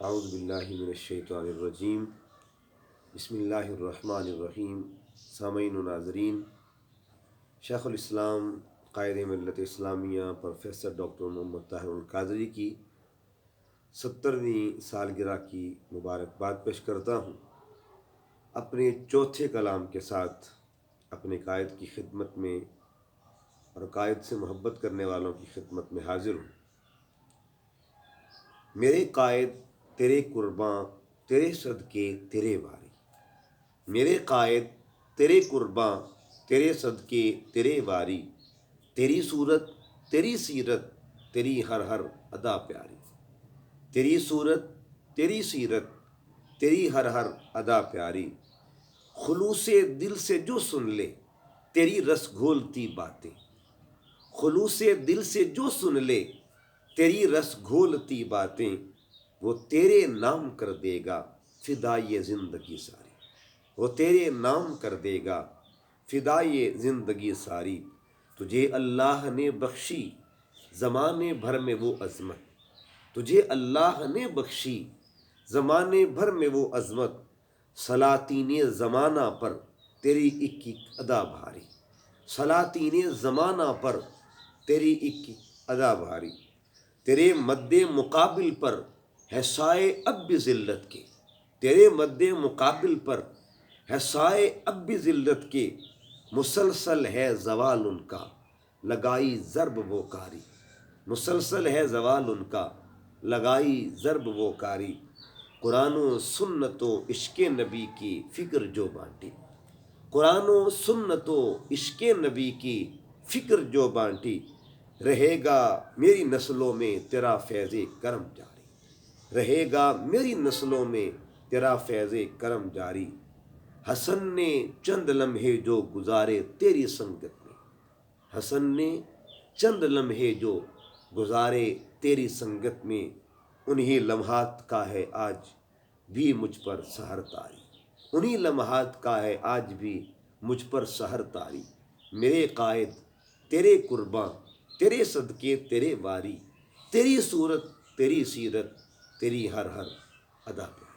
اعوذ باللہ من الشیطان الرجیم، بسم اللہ الرحمن الرحیم۔ سامعین و ناظرین، شیخ الاسلام قائد ملت اسلامیہ پروفیسر ڈاکٹر محمد طاہر القادری کی 70ویں سالگرہ کی مبارکباد پیش کرتا ہوں۔ اپنے چوتھے کلام کے ساتھ اپنے قائد کی خدمت میں اور قائد سے محبت کرنے والوں کی خدمت میں حاضر ہوں۔ میرے قائد تیرے قرباں، تیرے صدقے تیرے واری۔ میرے قائد تیرے قرباں، تیرے صدقے تیرے واری۔ تیری صورت تیری سیرت تیری ہر ہر ادا پیاری۔ تیری صورت تیری سیرت تیری ہر ہر ادا پیاری۔ خلوص دل سے جو سن لے تیری رس گھولتی باتیں۔ خلوص دل سے جو سن لے تیری رس گھولتی باتیں، وہ تیرے نام کر دے گا فدائے زندگی ساری۔ وہ تیرے نام کر دے گا فدائے زندگی ساری۔ تجھے اللہ نے بخشی زمانے بھر میں وہ عظمت۔ تجھے اللہ نے بخشی زمانے بھر میں وہ عظمت۔ سلاطین زمانہ پر تیری ایک ایک ادا بھاری۔ سلاطین زمانہ پر تیری ایک ایک ادا بھاری۔ تیرے مد مقابل پر ہے سائے اب بھی ذلت کے۔ تیرے مد مقابل پر ہے سائے اب بھی ذلت کے۔ مسلسل ہے زوال ان کا لگائی ضرب وہ کاری۔ مسلسل ہے زوال ان کا لگائی ضرب وہ کاری۔ قرآن و سنت و عشق نبی کی فکر جو بانٹی۔ قرآن و سنت و عشق نبی کی فکر جو بانٹی۔ رہے گا میری نسلوں میں تیرا فیض کرم جاری۔ رہے گا میری نسلوں میں تیرا فیض کرم جاری۔ حسن نے چند لمحے جو گزارے تیری سنگت میں۔ حسن نے چند لمحے جو گزارے تیری سنگت میں، انہی لمحات کا ہے آج بھی مجھ پر سحر طاری۔ انہی لمحات کا ہے آج بھی مجھ پر سحر طاری۔ میرے قائد تیرے قرباں، تیرے صدقے تیرے واری۔ تیری صورت تیری سیرت تیری ہر ہر ادا پہ۔